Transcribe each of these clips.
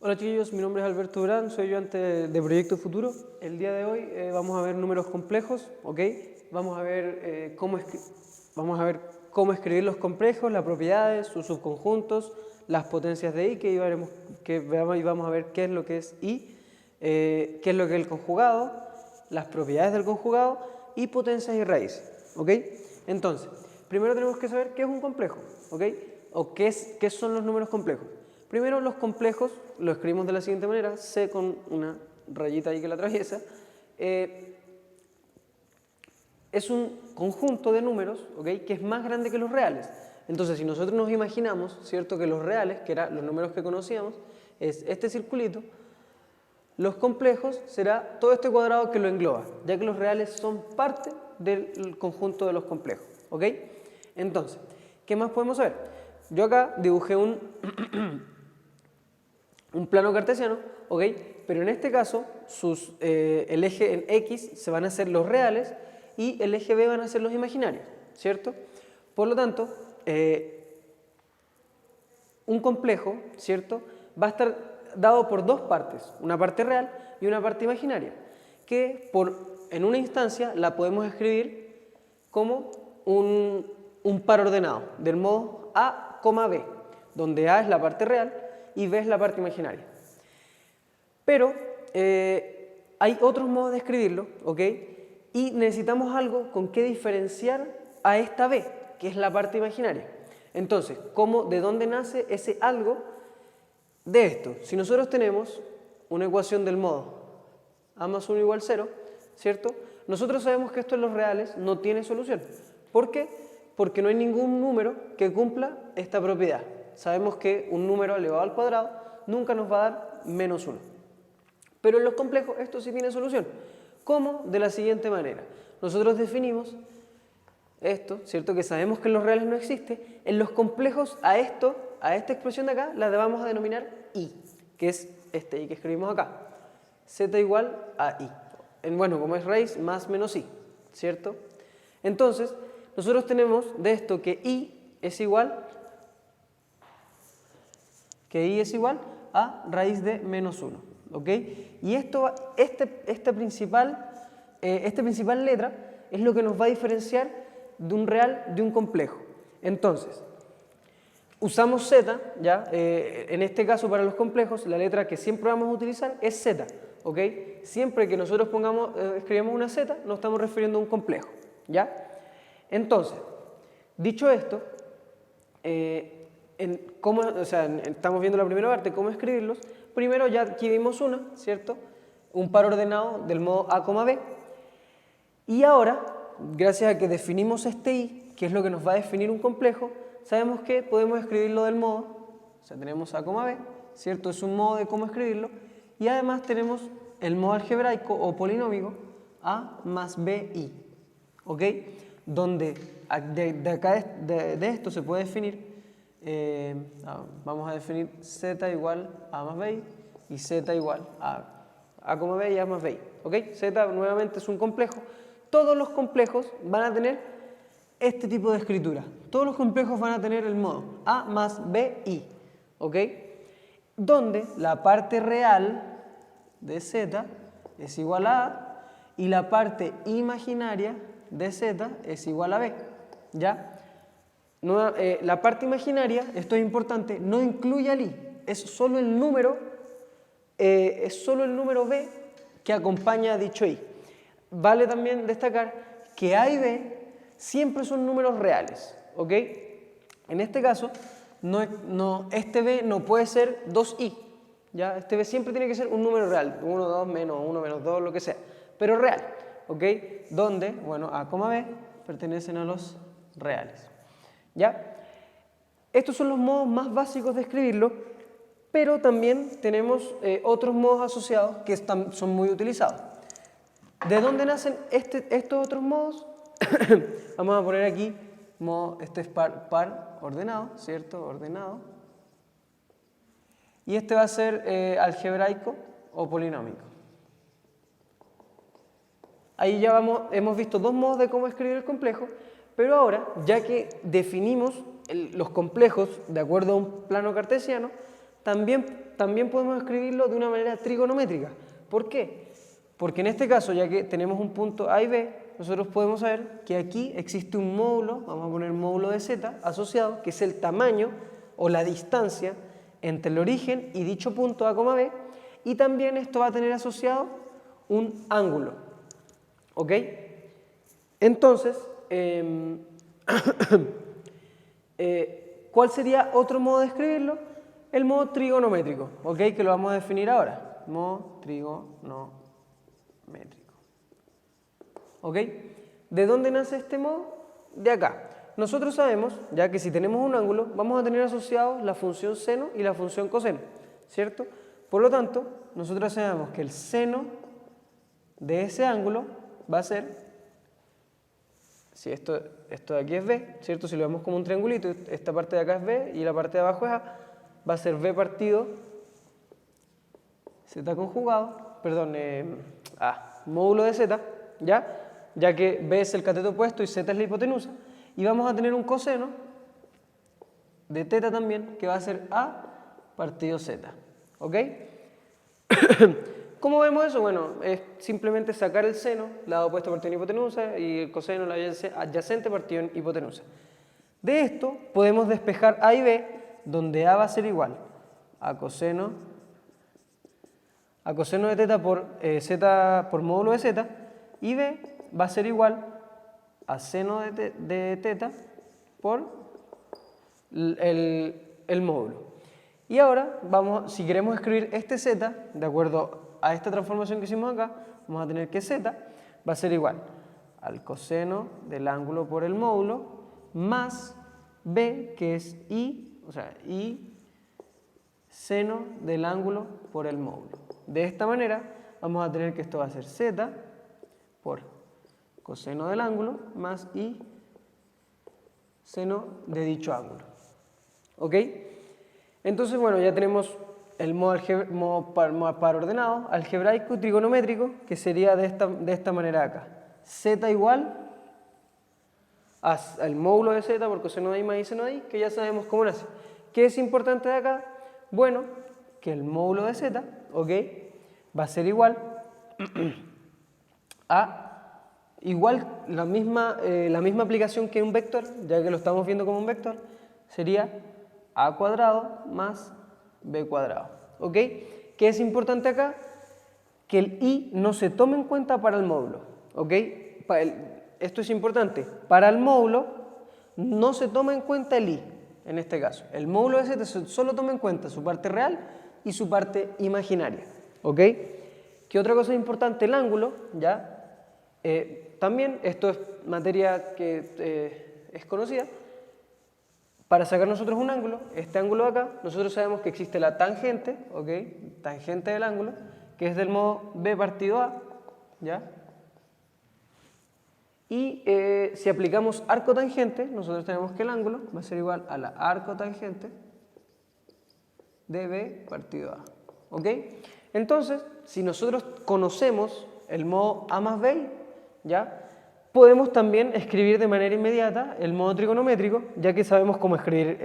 Hola chiquillos, mi nombre es Alberto Durán, soy ayudante de Proyecto Futuro. El día de hoy vamos a ver números complejos, ¿ok? Vamos a ver cómo escribir los complejos, las propiedades, sus subconjuntos, las potencias de i, y vamos a ver qué es lo que es i, qué es lo que es el conjugado, las propiedades del conjugado y potencias y raíces, ¿ok? Entonces, primero tenemos que saber qué es un complejo, ¿ok? O qué son los números complejos. Primero, los complejos lo escribimos de la siguiente manera, C con una rayita ahí que la atraviesa. Es un conjunto de números, ¿ok?, que es más grande que los reales. Entonces, si nosotros nos imaginamos, ¿cierto?, que los reales, que eran los números que conocíamos, es este circulito, los complejos será todo este cuadrado que lo engloba, ya que los reales son parte del conjunto de los complejos, ¿ok? Entonces, ¿qué más podemos saber? Yo acá dibujé un plano cartesiano, ¿ok? Pero en este caso, el eje en X se van a ser los reales y el eje B van a ser los imaginarios, ¿cierto? Por lo tanto, un complejo, ¿cierto?, va a estar dado por dos partes, una parte real y una parte imaginaria, que en una instancia la podemos escribir como un par ordenado, del modo A, B, donde A es la parte real y B es la parte imaginaria. Pero hay otros modos de escribirlo, ¿ok? Y necesitamos algo con que diferenciar a esta B, que es la parte imaginaria. Entonces, ¿de dónde nace ese algo de esto? Si nosotros tenemos una ecuación del modo A más 1 igual 0, ¿cierto? Nosotros sabemos que esto en los reales no tiene solución. ¿Por qué? Porque no hay ningún número que cumpla esta propiedad. Sabemos que un número elevado al cuadrado nunca nos va a dar menos 1. Pero en los complejos esto sí tiene solución. ¿Cómo? De la siguiente manera. Nosotros definimos esto, ¿cierto?, que sabemos que en los reales no existe. En los complejos a esta expresión de acá la vamos a denominar i, que es este i que escribimos acá. Z igual a i. Bueno, como es raíz más menos i, ¿cierto? Entonces, nosotros tenemos de esto que i es igual a raíz de menos 1, ¿ok? Y esta principal letra es lo que nos va a diferenciar de un real de un complejo. Entonces, usamos z, ¿ya? En este caso para los complejos, la letra que siempre vamos a utilizar es z, ¿ok? Siempre que nosotros escribamos una z, nos estamos refiriendo a un complejo, ¿ya? Entonces, dicho esto, estamos viendo la primera parte, cómo escribirlos. Primero ya aquí vimos una, ¿cierto? Un par ordenado del modo A, B. Y ahora, gracias a que definimos este i, que es lo que nos va a definir un complejo, sabemos que podemos escribirlo del modo, o sea, tenemos A, B, ¿cierto? Es un modo de cómo escribirlo. Y además tenemos el modo algebraico o polinómico A más BI, ¿ok? Donde de esto se puede definir, vamos a definir z igual a más bi y z igual a b y a más bi, ¿ok? Z nuevamente es un complejo. Todos los complejos van a tener este tipo de escritura. Todos los complejos van a tener el modo a más bi, ¿ok? Donde la parte real de z es igual a a y la parte imaginaria de z es igual a b, ¿ya? La parte imaginaria, esto es importante, no incluye al i, es solo el número b que acompaña a dicho i. Vale también destacar que a y b siempre son números reales, ¿ok? En este caso, este b no puede ser 2i, ¿ya? Este b siempre tiene que ser un número real, 1, 2, menos 1, menos 2, lo que sea, pero real, ¿ok? Donde, bueno, a, b pertenecen a los reales, ¿ya? Estos son los modos más básicos de escribirlo, pero también tenemos otros modos asociados que son muy utilizados. ¿De dónde nacen estos otros modos? Vamos a poner aquí, este es par ordenado, ¿cierto? Ordenado. Y este va a ser algebraico o polinómico. Ahí ya hemos visto dos modos de cómo escribir el complejo, pero ahora, ya que definimos los complejos de acuerdo a un plano cartesiano, también también podemos escribirlo de una manera trigonométrica. ¿Por qué? Porque en este caso, ya que tenemos un punto A y B, nosotros podemos saber que aquí existe un módulo, vamos a poner módulo de z asociado, que es el tamaño o la distancia entre el origen y dicho punto A, B, y también esto va a tener asociado un ángulo. ¿Ok? Entonces, ¿cuál sería otro modo de escribirlo? El modo trigonométrico, ¿ok? Que lo vamos a definir ahora. Modo trigonométrico. ¿Ok? ¿De dónde nace este modo? De acá. Nosotros sabemos, ya que si tenemos un ángulo, vamos a tener asociados la función seno y la función coseno, ¿cierto? Por lo tanto, nosotros sabemos que el seno de ese ángulo va a ser, si esto de aquí es B, ¿cierto? Si lo vemos como un triangulito, esta parte de acá es B y la parte de abajo es A, va a ser B partido Z conjugado, perdón, módulo de Z, ¿ya? Ya que B es el cateto opuesto y Z es la hipotenusa, y vamos a tener un coseno de teta también, que va a ser A partido Z, ¿ok? ¿Cómo vemos eso? Bueno, es simplemente sacar el seno, lado opuesto partido en hipotenusa, y el coseno, la adyacente partido en hipotenusa. De esto podemos despejar A y B, donde A va a ser igual a coseno de teta por z por módulo de z, y B va a ser igual a seno de teta por el módulo. Y ahora, si queremos escribir este z, de acuerdo a esta transformación que hicimos acá, vamos a tener que z va a ser igual al coseno del ángulo por el módulo más B, que es I, o sea, I seno del ángulo por el módulo. De esta manera vamos a tener que esto va a ser z por coseno del ángulo más I seno de dicho ángulo. ¿Ok? Entonces, bueno, ya tenemos el modo par ordenado, algebraico y trigonométrico, que sería de esta manera acá. Z igual al módulo de z por coseno de I más I seno de I, que ya sabemos cómo nace. ¿Qué es importante de acá? Bueno, que el módulo de z, ¿ok?, va a ser igual a la misma aplicación que un vector, ya que lo estamos viendo como un vector, sería a cuadrado más b cuadrado. ¿Ok? ¿Qué es importante acá? Que el i no se tome en cuenta para el módulo. ¿Ok? Esto es importante. Para el módulo no se toma en cuenta el i, en este caso. El módulo de z solo toma en cuenta su parte real y su parte imaginaria. ¿Ok? ¿Qué otra cosa importante? El ángulo, ¿ya? También, esto es materia que es conocida. Para sacar nosotros un ángulo, este ángulo de acá, nosotros sabemos que existe la tangente, ¿ok?, tangente del ángulo, que es del modo B partido A, ¿ya? Y si aplicamos arco tangente, nosotros tenemos que el ángulo va a ser igual a la arco tangente de B partido A, ¿ok? Entonces, si nosotros conocemos el modo A más B, ¿ya?, podemos también escribir de manera inmediata el modo trigonométrico, ya que sabemos cómo escribir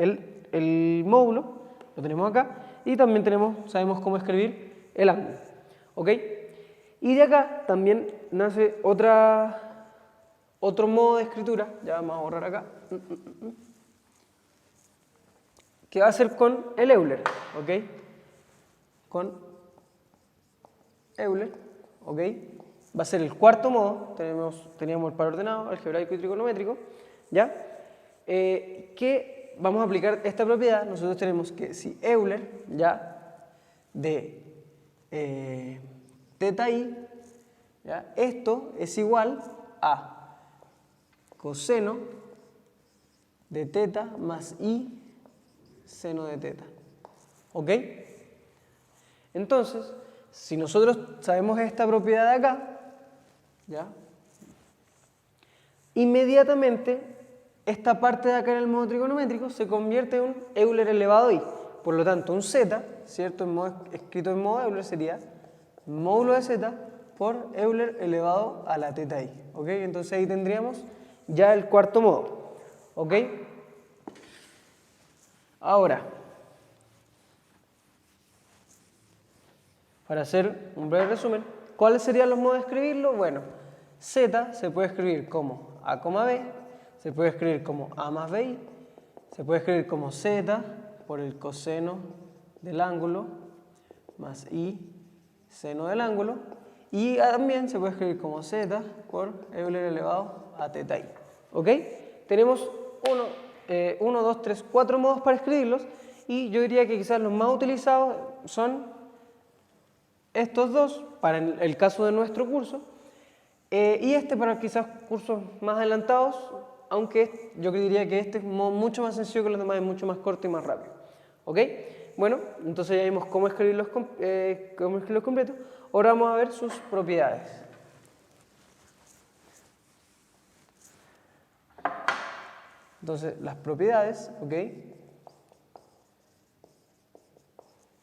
el módulo, lo tenemos acá, y también sabemos cómo escribir el ángulo. ¿Ok? Y de acá también nace otro modo de escritura, ya vamos a borrar acá, que va a ser con el Euler. ¿Ok? Con Euler. ¿Ok? Va a ser el cuarto modo, teníamos el par ordenado, algebraico y trigonométrico, ¿ya? Que vamos a aplicar esta propiedad. Nosotros tenemos que si Euler, ¿ya?, de teta i, ¿ya?, esto es igual a coseno de teta más i seno de teta. ¿Ok? Entonces, si nosotros sabemos esta propiedad de acá, ¿ya?, inmediatamente esta parte de acá en el modo trigonométrico se convierte en un Euler elevado a i. Por lo tanto, un z, ¿cierto?, escrito en modo Euler sería módulo de z por Euler elevado a la teta i. ¿Ok? Entonces ahí tendríamos ya el cuarto modo. ¿Ok? Ahora, para hacer un breve resumen, ¿cuáles serían los modos de escribirlo? Bueno, z se puede escribir como a, b, se puede escribir como a más bi, se puede escribir como z por el coseno del ángulo más i seno del ángulo, y también se puede escribir como z por Euler elevado a teta i. ¿Ok? Tenemos 1, 2, 3, 4 modos para escribirlos, y yo diría que quizás los más utilizados son estos dos para el caso de nuestro curso, y este para quizás cursos más adelantados, aunque yo diría que este es mucho más sencillo que los demás, es mucho más corto y más rápido. ¿Ok? Bueno, entonces ya vimos cómo escribirlos completos. Ahora vamos a ver sus propiedades. Entonces, las propiedades, ¿ok?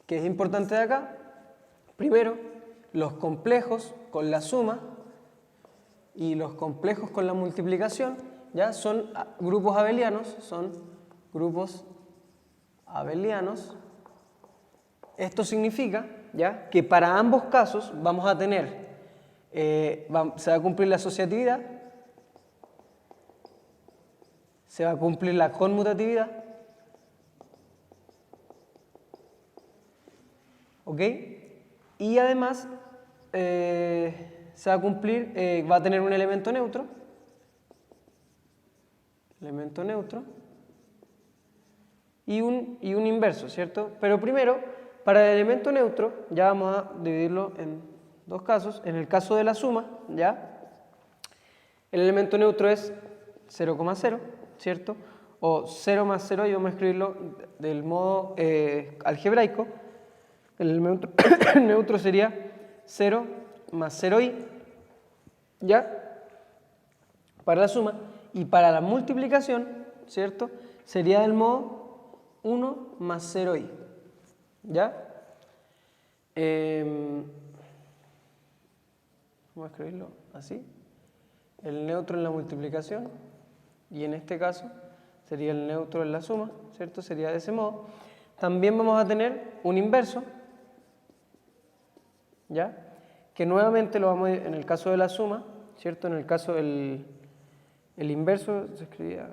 ¿Qué es importante de acá? Primero, los complejos con la suma y los complejos con la multiplicación, ¿ya? Son grupos abelianos, Esto significa, ¿ya?, que para ambos casos vamos a tener, se va a cumplir la asociatividad, se va a cumplir la conmutatividad, ¿ok? Y además se va a cumplir, va a tener un elemento neutro, y un inverso, ¿cierto? Pero primero, para el elemento neutro, ya vamos a dividirlo en dos casos. En el caso de la suma, ¿ya? El elemento neutro es 0,0, ¿cierto? O 0 más 0, y vamos a escribirlo del modo algebraico. El elemento neutro sería 0 más 0i, ¿ya? Para la suma. Y para la multiplicación, ¿cierto?, sería del modo 1 más 0i, ¿ya? Vamos a escribirlo así. El neutro en la multiplicación, y en este caso sería el neutro en la suma, ¿cierto? Sería de ese modo. También vamos a tener un inverso, ¿ya? Que nuevamente lo vamos a, en el caso de la suma, ¿cierto? En el caso el inverso se escribía,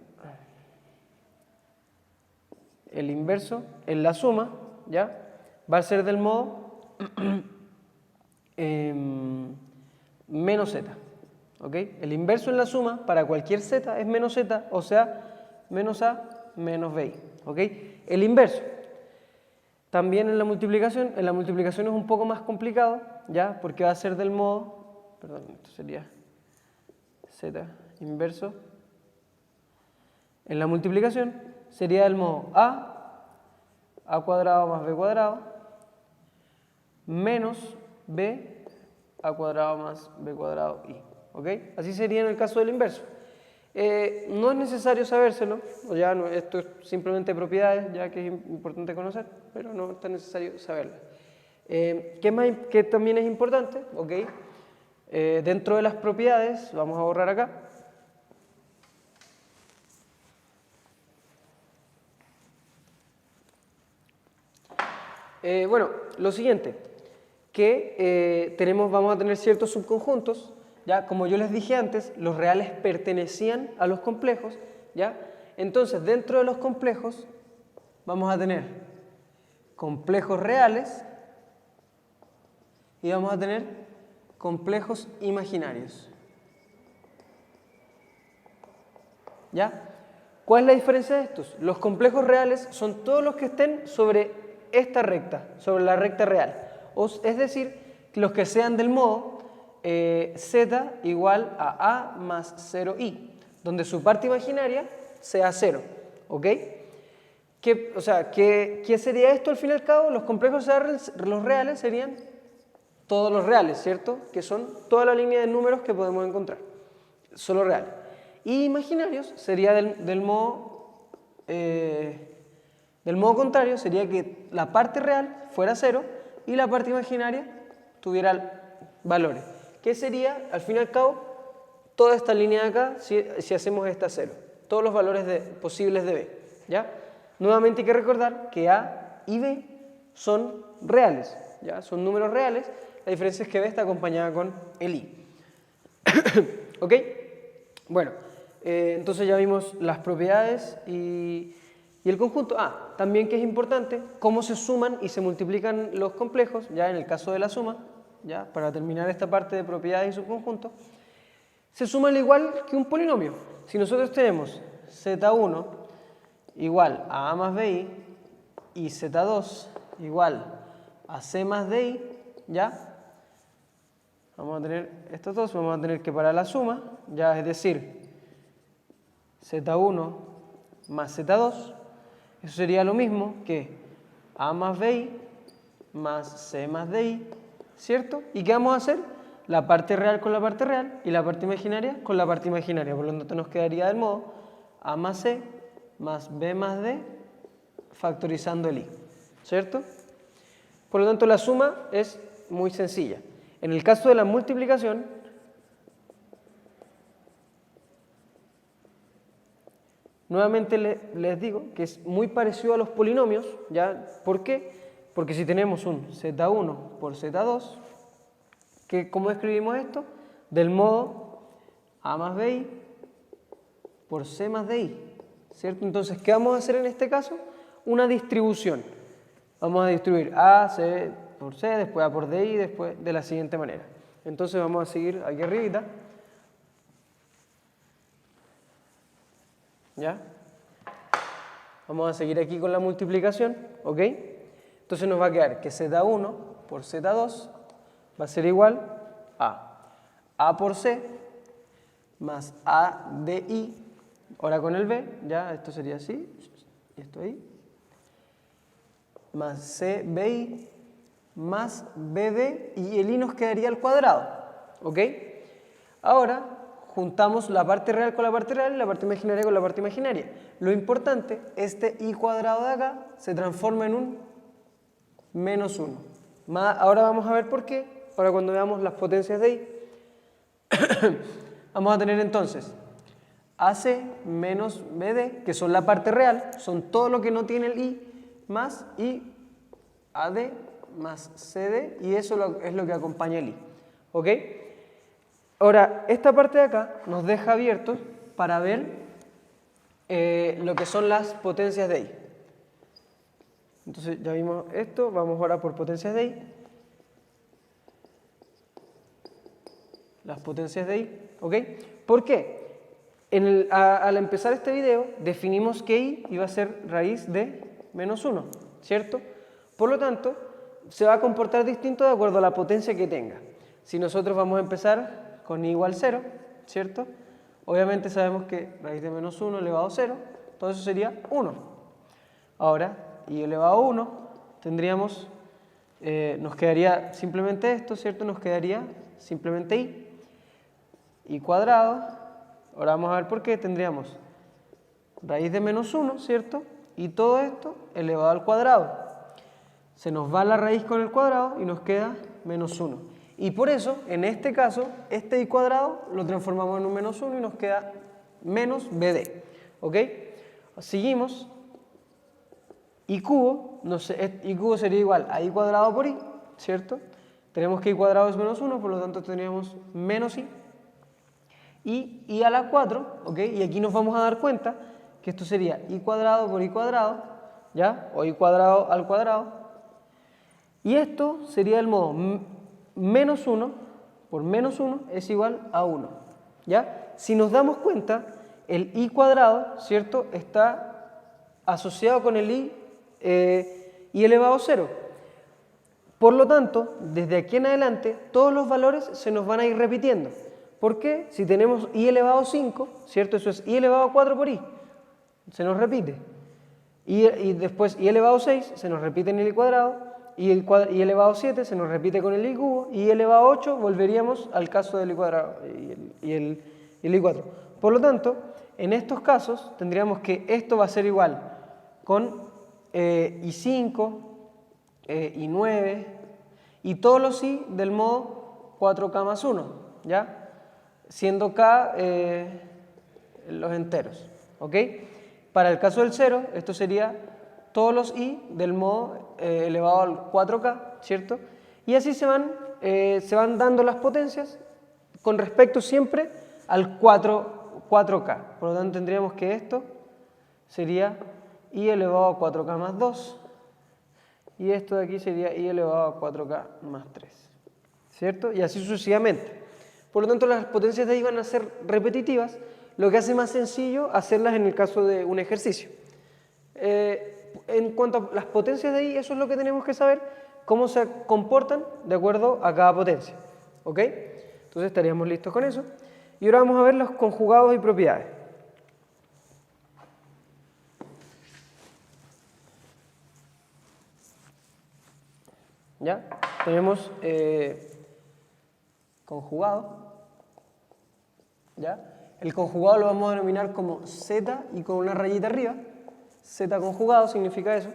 el inverso en la suma, ¿ya?, va a ser del modo menos z, ¿ok? El inverso en la suma para cualquier z es menos z, o sea, menos a menos bi, ¿ok? El inverso. También en la multiplicación es un poco más complicado, ¿ya? Porque va a ser del modo, perdón, esto sería z inverso. En la multiplicación sería del modo a cuadrado más b cuadrado, menos b a cuadrado más b cuadrado i, ¿ok? Así sería en el caso del inverso. No es necesario sabérselo, ya no, esto es simplemente propiedades, ya que es importante conocer, pero no es tan necesario saberlo. ¿Qué también es importante? ¿Ok? Dentro de las propiedades, vamos a borrar acá. Bueno, lo siguiente, que vamos a tener ciertos subconjuntos, ¿ya? Como yo les dije antes, los reales pertenecían a los complejos, ¿ya? Entonces, dentro de los complejos vamos a tener complejos reales y vamos a tener complejos imaginarios, ¿ya? ¿Cuál es la diferencia de estos? Los complejos reales son todos los que estén sobre esta recta, sobre la recta real, es decir, los que sean del modo z igual a más 0i, donde su parte imaginaria sea 0, ¿ok? ¿Qué sería esto al fin y al cabo? Los complejos los reales serían todos los reales, ¿cierto? Que son toda la línea de números que podemos encontrar, solo real. Y imaginarios sería del modo contrario, sería que la parte real fuera 0 y la parte imaginaria tuviera valores. ¿Qué sería, al fin y al cabo, toda esta línea de acá si hacemos esta 0? Todos los valores posibles de b, ¿ya? Nuevamente hay que recordar que a y b son reales, ¿ya? Son números reales, la diferencia es que B está acompañada con el I. ¿Ok? Bueno, entonces ya vimos las propiedades y el conjunto. También que es importante, cómo se suman y se multiplican los complejos, ya en el caso de la suma, ya para terminar esta parte de propiedades y subconjuntos, se suma al igual que un polinomio. Si nosotros tenemos z1 igual a A más BI y z2 igual a C más DI, ¿ya? Vamos a tener estos dos, vamos a tener que parar la suma, ya es decir, z1 más z2, eso sería lo mismo que A más BI más C más DI, ¿cierto? ¿Y qué vamos a hacer? La parte real con la parte real y la parte imaginaria con la parte imaginaria, por lo tanto nos quedaría del modo A más C más B más D factorizando el I, ¿cierto? Por lo tanto la suma es muy sencilla. En el caso de la multiplicación, nuevamente les digo que es muy parecido a los polinomios, ¿ya? ¿Por qué? Porque si tenemos un z1 por z2, ¿cómo escribimos esto? Del modo A más BI por C más DI, ¿cierto? Entonces, ¿qué vamos a hacer en este caso? Una distribución. Vamos a distribuir A, C por C, después A por DI, después de la siguiente manera. Entonces vamos a seguir aquí arribita. ¿Ya? Vamos a seguir aquí con la multiplicación, ¿ok? Entonces nos va a quedar que Z1 por Z2 va a ser igual a A por C más A de I, ahora con el B, ya, esto sería así, y esto ahí, más C, BI, más BD, y el I nos quedaría al cuadrado, ¿ok? Ahora juntamos la parte real con la parte real y la parte imaginaria con la parte imaginaria. Lo importante, este I cuadrado de acá se transforma en un menos 1. Ahora vamos a ver por qué, para cuando veamos las potencias de I. Vamos a tener entonces AC menos BD, que son la parte real, son todo lo que no tiene el I, más I AD más CD, y eso es lo que acompaña el I. ¿Ok? Ahora, esta parte de acá nos deja abiertos para ver lo que son las potencias de I. Entonces ya vimos esto, vamos ahora por potencias de I. Las potencias de I, ¿ok? ¿Por qué? Al empezar este video definimos que I iba a ser raíz de menos 1, ¿cierto? Por lo tanto, se va a comportar distinto de acuerdo a la potencia que tenga. Si nosotros vamos a empezar con I igual 0, ¿cierto? Obviamente sabemos que raíz de menos 1 elevado a 0, todo eso sería 1. Ahora, I elevado a 1, tendríamos, nos quedaría simplemente esto, ¿cierto? Nos quedaría simplemente I cuadrado. Ahora vamos a ver por qué. Tendríamos raíz de menos 1, ¿cierto? Y todo esto elevado al cuadrado. Se nos va la raíz con el cuadrado y nos queda menos 1. Y por eso, en este caso, este I cuadrado lo transformamos en un menos 1 y nos queda menos BD. ¿Ok? Seguimos. I cubo, I cubo sería igual a I cuadrado por I, ¿cierto? Tenemos que I cuadrado es menos 1, por lo tanto tendríamos menos I. Y I a la 4, ¿ok? Y aquí nos vamos a dar cuenta que esto sería I cuadrado por I cuadrado, ¿ya? O I cuadrado al cuadrado. Y esto sería el modo menos 1 por menos 1 es igual a 1, ¿ya? Si nos damos cuenta, el I cuadrado, ¿cierto? Está asociado con el I elevado a 0. Por lo tanto, desde aquí en adelante, todos los valores se nos van a ir repitiendo. ¿Por qué? Si tenemos I elevado a 5, ¿cierto? Eso es I elevado a 4 por I. Se nos repite. Y después I elevado a 6 se nos repite en el I cuadrado. I elevado a 7 se nos repite con el I cubo. Y I elevado a 8 volveríamos al caso del I cuadrado y el I cuadrado. Por lo tanto, en estos casos tendríamos que esto va a ser igual con I5, I9 y todos los I del modo 4K más 1, ¿ya? Siendo K los enteros, ¿ok? Para el caso del 0, esto sería todos los I del modo elevado al 4K, ¿cierto? Y así se van dando las potencias con respecto siempre al 4K. Por lo tanto, tendríamos que esto sería i elevado a 4K más 2. Y esto de aquí sería i elevado a 4K más 3. ¿Cierto? Y así sucesivamente. Por lo tanto, las potencias de ahí van a ser repetitivas, lo que hace más sencillo hacerlas en el caso de un ejercicio. En cuanto a las potencias de ahí, eso es lo que tenemos que saber, cómo se comportan de acuerdo a cada potencia. ¿Ok? Entonces estaríamos listos con eso. Y ahora vamos a ver los conjugados y propiedades. ¿Ya? Tenemos conjugado. ¿Ya? El conjugado lo vamos a denominar como z y con una rayita arriba. Z conjugado significa eso.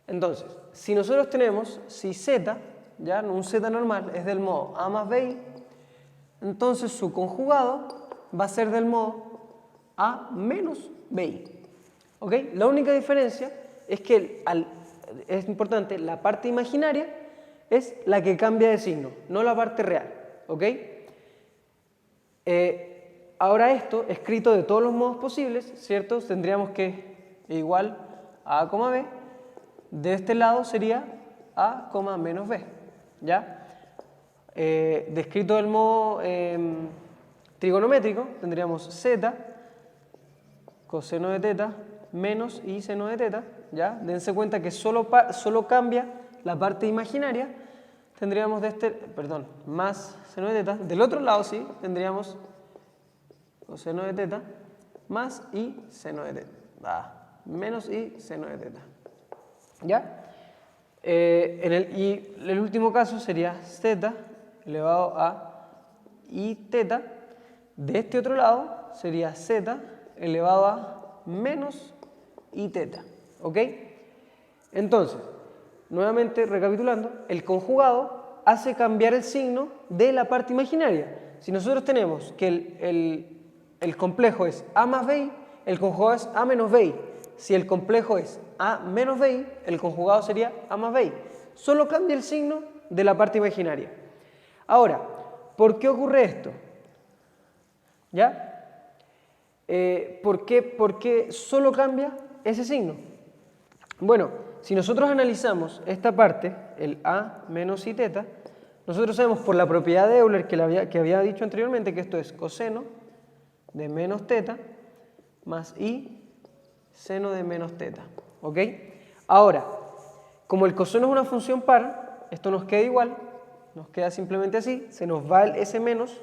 Entonces, si nosotros tenemos, si z, ya un z normal, es del modo a más bi, entonces su conjugado va a ser del modo a menos bi. ¿Ok? La única diferencia es que, es importante, la parte imaginaria es la que cambia de signo, no la parte real. ¿Ok? Ahora esto, escrito de todos los modos posibles, ¿cierto? Tendríamos que igual a b, de este lado sería a, menos b, ¿ya? Descrito del modo trigonométrico, tendríamos z, coseno de teta, menos i seno de teta, ¿ya? Dense cuenta que solo cambia la parte imaginaria, tendríamos más seno de teta, del otro lado sí, tendríamos coseno de teta más i seno de teta, menos i seno de teta, ¿ya? Y el último caso sería z elevado a i teta, de este otro lado sería z elevado a menos i teta, ¿ok? Entonces, nuevamente recapitulando, el conjugado hace cambiar el signo de la parte imaginaria. Si nosotros tenemos que el complejo es a más bi, el conjugado es a menos bi. Si el complejo es a menos bi, el conjugado sería a más bi. Solo cambia el signo de la parte imaginaria. Ahora, ¿por qué ocurre esto? ¿Ya? ¿Por qué solo cambia ese signo? Bueno, si nosotros analizamos esta parte, el a menos i teta, nosotros sabemos por la propiedad de Euler que había dicho anteriormente que esto es coseno de menos teta más i seno de menos teta. ¿Ok? Ahora, como el coseno es una función par, esto nos queda igual, nos queda simplemente así, se nos va el s menos,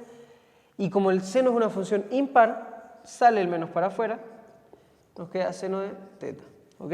y como el seno es una función impar, sale el menos para afuera, nos queda seno de teta. ¿Ok?